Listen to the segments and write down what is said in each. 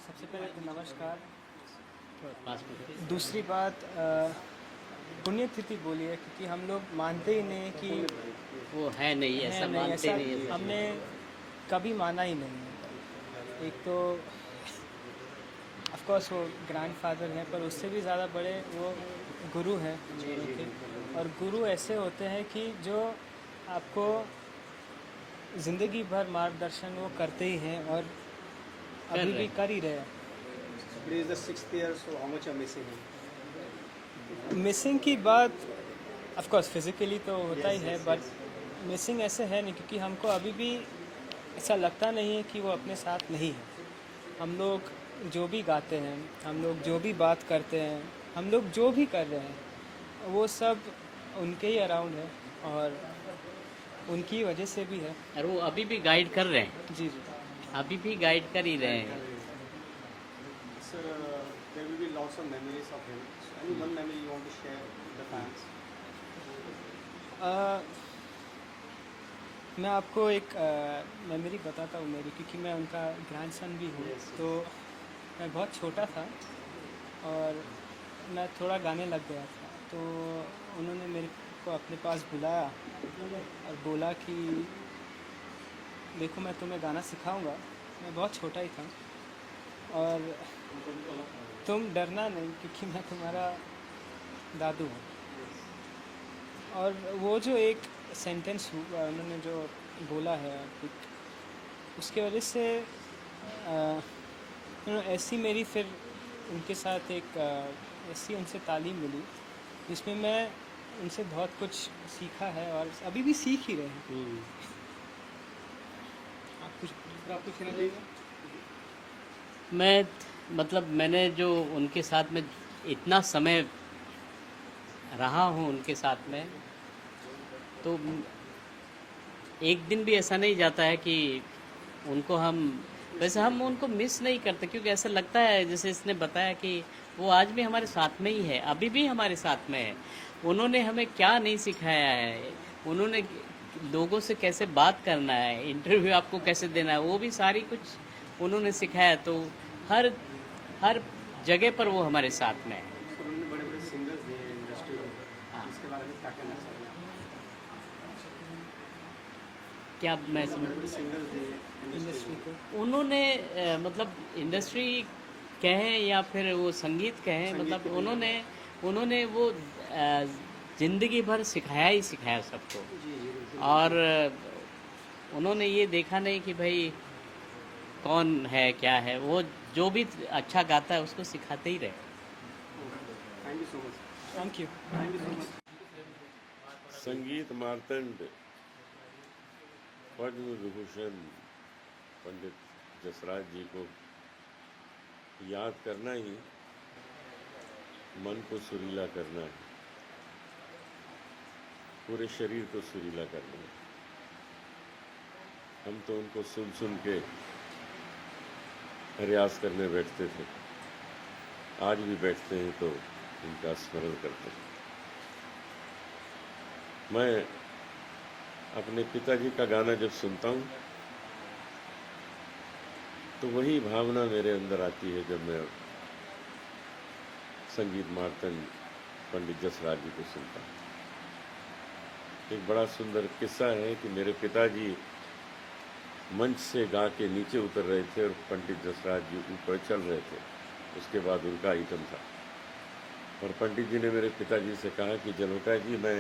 सबसे पहले तो नमस्कार। दूसरी बात पुण्यतिथि बोली है क्योंकि हम लोग मानते ही नहीं कि वो है नहीं, है ऐसा नहीं, मानते ऐसा नहीं है। हमने कभी माना ही नहीं है। एक तो ऑफ कोर्स वो ग्रैंडफादर हैं, पर उससे भी ज़्यादा बड़े वो गुरु हैं मेरे के। और गुरु ऐसे होते हैं कि जो आपको ज़िंदगी भर मार्गदर्शन वो करते ही हैं और कर अभी रहे भी हैं। कर ही रहे हैं। Today is the 6th year, so how much are missing him? Missing की बात ऑफ कोर्स फिज़िकली तो होता ही है, बट मिसिंग ऐसे है नहीं क्योंकि हमको अभी भी ऐसा लगता नहीं है कि वो अपने साथ नहीं है। हम लोग जो भी गाते हैं, हम लोग जो भी बात करते हैं, हम लोग जो भी कर रहे हैं वो सब उनके ही अराउंड है और उनकी वजह से भी है। और वो अभी भी गाइड कर रहे हैं, जी जी। अभी भी गाइड कर ही रहे हैं। Sir, there will be lots of memories of him. So any one memory you want to share with the fans? मैं आपको एक मेमोरी बताता हूँ मेरी, क्योंकि मैं उनका ग्रैंडसन भी हूँ। तो मैं बहुत छोटा था और मैं थोड़ा गाने लग गया था, तो उन्होंने मेरे को अपने पास बुलाया और बोला कि देखो मैं तुम्हें गाना सिखाऊंगा। मैं बहुत छोटा ही था और तुम डरना नहीं क्योंकि मैं तुम्हारा दादू हूँ। और वो जो एक सेंटेंस उन्होंने जो बोला है, उसके वजह से ऐसी मेरी फिर उनके साथ एक ऐसी उनसे तालीम मिली जिसमें मैं उनसे बहुत कुछ सीखा है और अभी भी सीख ही रहे हैं। आप कुछ कहना चाहिए? मैं मतलब मैंने जो उनके साथ में इतना समय रहा हूँ उनके साथ में, तो एक दिन भी ऐसा नहीं जाता है कि उनको हम वैसे हम उनको मिस नहीं करते, क्योंकि ऐसा लगता है जैसे इसने बताया कि वो आज भी हमारे साथ में ही है, अभी भी हमारे साथ में है। उन्होंने हमें क्या नहीं सिखाया है, उन्होंने लोगों से कैसे बात करना है, इंटरव्यू आपको कैसे देना है, वो भी सारी कुछ उन्होंने सिखाया। तो हर हर जगह पर वो हमारे साथ में है। सर उन्होंने बड़े बड़े सिंगर्स दिए हैं इंडस्ट्री में, हाँ। इसके बारे में क्या कहना चाहिए आप? क्या मैं बड़े बड़े सिंगर्स दिए इंडस्ट्री इंडस्ट्री को। में। उन्होंने मतलब इंडस्ट्री कहें या फिर वो संगीत कहें, संगीत मतलब की दुनिया उन्होंने उन्होंने वो ज़िंदगी भर सिखाया ही सिखाया सबको। जी जी बिल्कुल। और उन्होंने ये देखा नहीं कि भाई कौन है क्या है, वो जो भी अच्छा गाता है उसको सिखाते ही रहे। Thank you so much. Thank you. Thank you so much. संगीत मार्तंड पद्म विभूषण पंडित जसराज जी को याद करना ही मन को सुरीला करना है, पूरे शरीर को सुरीला करना है। हम तो उनको सुन सुन के रियाज करने बैठते थे, आज भी बैठते हैं तो उनका स्मरण करते हैं। मैं अपने पिताजी का गाना जब सुनता हूँ तो वही भावना मेरे अंदर आती है जब मैं संगीत मार्तंड पंडित जसराज जी को सुनता हूँ। एक बड़ा सुंदर किस्सा है कि मेरे पिताजी मंच से गा के नीचे उतर रहे थे और पंडित जसराज जी ऊपर चल रहे थे। उसके बाद उनका आइटम था और पंडित जी ने मेरे पिताजी से कहा कि जलोटा जी, मैं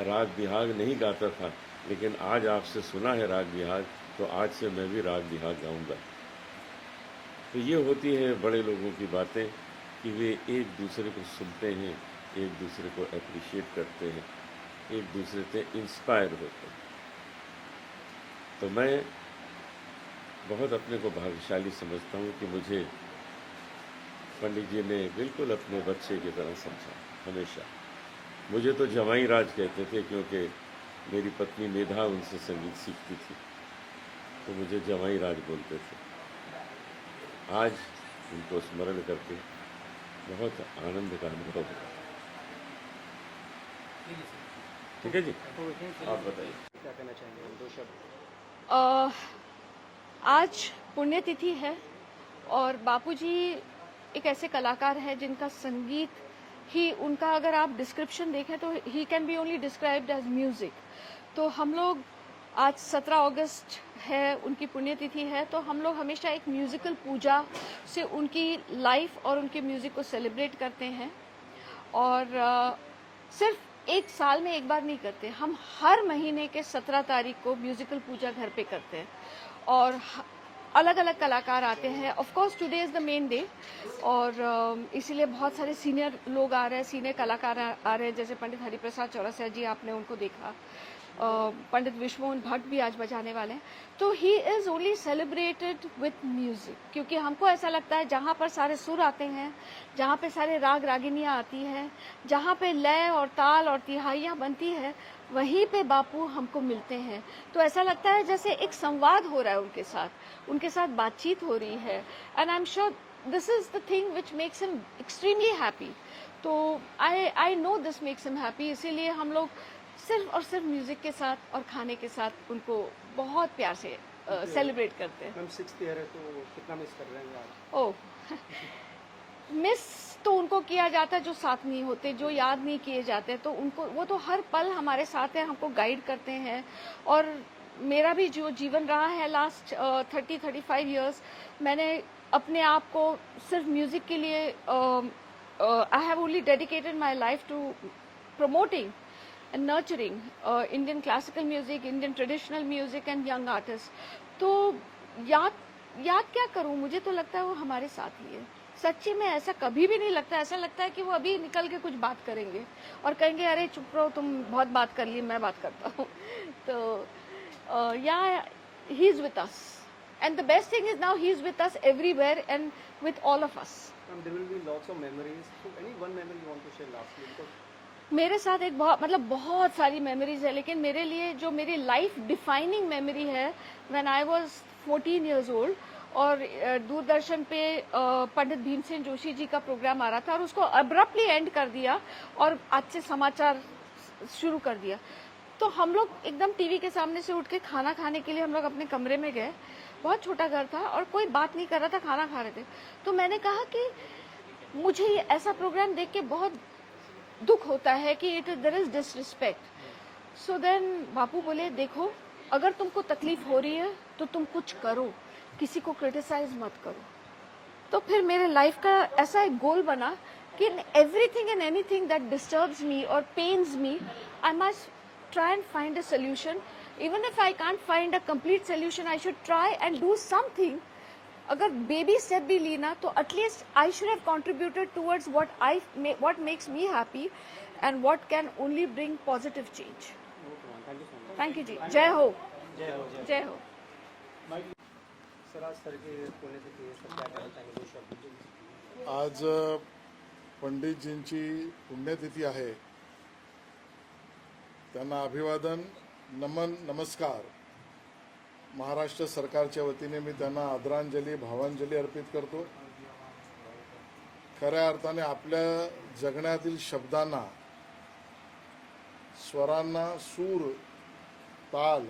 राग बिहाग नहीं गाता था, लेकिन आज आपसे सुना है राग बिहाग, तो आज से मैं भी राग बिहाग गाऊंगा। तो ये होती है बड़े लोगों की बातें कि वे एक दूसरे को सुनते हैं, एक दूसरे को अप्रिशिएट करते हैं, एक दूसरे से इंस्पायर होते हैं। तो मैं बहुत अपने को भाग्यशाली समझता हूँ कि मुझे पंडित जी ने बिल्कुल अपने बच्चे की तरह समझा। हमेशा मुझे तो जवाई राज कहते थे, क्योंकि मेरी पत्नी मेधा उनसे संगीत सीखती थी, तो मुझे जवाई राज बोलते थे। आज उनको स्मरण करके बहुत आनंद का अनुभव होता है। ठीक है जी, आप बताइए क्या कहना चाहेंगे हम दो शब्द? आज पुण्यतिथि है और बापूजी एक ऐसे कलाकार हैं जिनका संगीत ही उनका, अगर आप डिस्क्रिप्शन देखें तो he can be only described as music. तो हम लोग आज 17 अगस्त है, उनकी पुण्यतिथि है, तो हम लोग हमेशा एक म्यूजिकल पूजा से उनकी लाइफ और उनके म्यूजिक को सेलिब्रेट करते हैं। और सिर्फ एक साल में एक बार नहीं करते, हम हर महीने के 17 तारीख को म्यूजिकल पूजा घर पे करते हैं और अलग अलग कलाकार आते हैं। Of course today is the main day और इसीलिए बहुत सारे सीनियर लोग आ रहे हैं, सीनियर कलाकार आ रहे हैं, जैसे पंडित हरिप्रसाद चौरसिया जी, आपने उनको देखा। पंडित विश्वमोहन भट्ट भी आज बजाने वाले हैं। तो he is only celebrated with music, क्योंकि हमको ऐसा लगता है जहाँ पर सारे सुर आते हैं, जहाँ पे सारे राग रागिनियाँ आती हैं, जहाँ पे लय और ताल और तिहाइयाँ बनती है, वहीं पे बापू हमको मिलते हैं। तो ऐसा लगता है जैसे एक संवाद हो रहा है उनके साथ बातचीत हो रही है। And I am sure this is the thing which makes him extremely happy. तो I know this makes him happy, इसीलिए हम लोग सिर्फ और सिर्फ म्यूजिक के साथ और खाने के साथ उनको बहुत प्यार से सेलिब्रेट करते हैं। मैम 6th ईयर है तो कितना मिस कर रहे हैं आप? ओह मिस तो उनको किया जाता है जो साथ नहीं होते, जो याद नहीं किए जाते, तो उनको वो तो हर पल हमारे साथ है, हमको गाइड करते हैं। और मेरा भी जो जीवन रहा है लास्ट 30-35 इयर्स, मैंने अपने आप को सिर्फ म्यूजिक के लिए I have only dedicated my life to promoting and nurturing Indian classical music, Indian traditional music and young artists. तो याद क्या करूँ, मुझे तो लगता है वो हमारे साथ ही है। सच्ची में ऐसा कभी भी नहीं लगता, ऐसा लगता है कि वो अभी निकल के कुछ बात करेंगे और कहेंगे अरे चुप रहो, तुम बहुत बात कर ली, मैं बात करता हूँ। तो या he is with us and the best thing is now he is with us everywhere and with all of us. There will be lots of memories. So any one memory you want to share lastly? Because मेरे साथ एक बहुत सारी memories है, लेकिन मेरे लिए जो मेरी लाइफ डिफाइनिंग मेमोरी है, when I was 14 years old और दूरदर्शन पे पंडित भीमसेन जोशी जी का प्रोग्राम आ रहा था और उसको अब्रप्टली एंड कर दिया और आज से समाचार शुरू कर दिया। तो हम लोग एकदम टीवी के सामने से उठ के खाना खाने के लिए हम लोग अपने कमरे में गए। बहुत छोटा घर था और कोई बात नहीं कर रहा था, खाना खा रहे थे। तो मैंने कहा कि मुझे ये ऐसा प्रोग्राम देख के बहुत दुख होता है कि there is disrespect. So then Bapu बोले देखो, अगर तुमको तकलीफ हो रही है तो तुम कुछ करो, किसी को क्रिटिसाइज मत करो। तो फिर मेरे लाइफ का ऐसा एक गोल बना कि everything and anything that disturbs me और pains me, I must try and find a solution. Even if I can't find a complete solution, I should try and do something. अगर baby step भी ली ना, तो at least I should have contributed towards what makes me happy and what can only bring positive change. Thank you ji. जय हो। जय हो। Sir आज sir के पुण्यतिथि है, सर क्या कहना चाहेंगे? दो शब्द। आज पंडितजींची पुण्यतिथी आहे। त्यांना अभिवादन, नमन, नमस्कार महाराष्ट्र सरकारच्या वतीने मी त्यांना आदरांजली, भावांजली अर्पित करतो। खऱ्या अर्थाने आपल्या जगण्यातील शब्दांना, स्वरांना सूर, ताल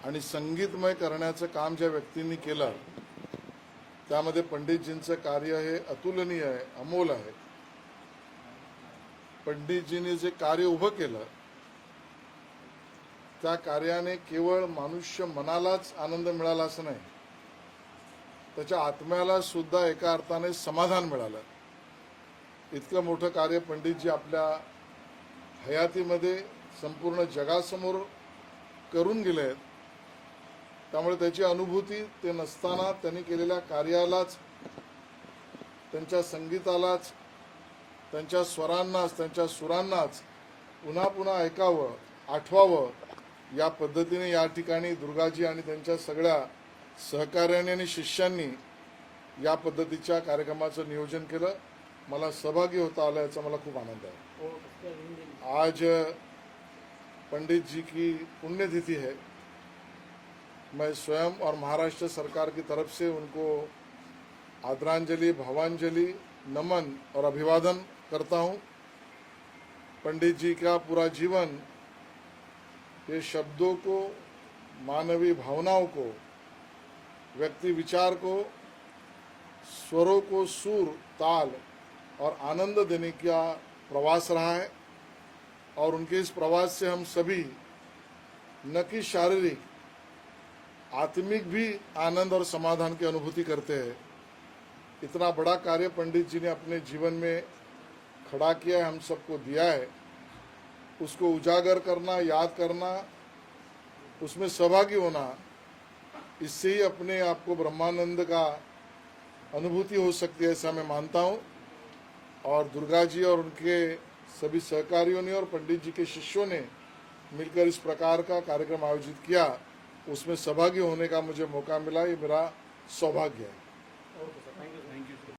आणि संगीतमय करण्याचं काम ज्या व्यक्तींनी केलं, त्यामध्ये पंडितजींचं कार्य हे अतुलनीय आहे, अमोल आहे। पंडितजींनी जे कार्य उभं केलं, त्या कार्याने केवळ मनुष्य मनालाच आनंद मिळाला असं नाही, त्याच्या आत्म्याला सुद्धा एका अर्थाने समाधान मिळालं। इतकं मोठं कार्य पंडितजी आपल्या हयातीमध्ये संपूर्ण जगासमोर करून गेलेत। त्यामुळे त्याची अनुभूती ते नसताना त्यांनी केलेल्या कार्यालाच, त्यांच्या संगीतालाच, त्यांच्या स्वरांनाच, त्यांच्या सुरांनाच पुन्हा पुन्हा ऐकावं, आठवावं, या पद्धतीने या ठिकाणी दुर्गाजी आणि त्यांच्या सगळ्या सहकार्याने आणि शिष्यांनी या पद्धतीच्या कार्यक्रमाचं नियोजन केलं। मला सहभागी होता आला याचा मला खूप आनंद आहे। आज पंडित जी की पुण्यतिथि है। मैं स्वयं और महाराष्ट्र सरकार की तरफ से उनको आदरांजलि, भावांजलि, नमन और अभिवादन करता हूं। पंडित जी का पूरा जीवन ये शब्दों को, मानवीय भावनाओं को, व्यक्ति विचार को स्वरों को सुर, ताल और आनंद देने का प्रवास रहा है और उनके इस प्रवास से हम सभी न कि शारीरिक, आत्मिक भी आनंद और समाधान की अनुभूति करते हैं। इतना बड़ा कार्य पंडित जी ने अपने जीवन में खड़ा किया है, हम सबको दिया है, उसको उजागर करना, याद करना, उसमें सहभागी होना, इससे ही अपने आप को ब्रह्मानंद का अनुभूति हो सकती है, ऐसा मैं मानता हूँ। और दुर्गा जी और उनके सभी सहकारियों ने और पंडित जी के शिष्यों ने मिलकर इस प्रकार का कार्यक्रम आयोजित किया, उसमें सहभागी होने का मुझे मौका मिला, ये मेरा सौभाग्य है।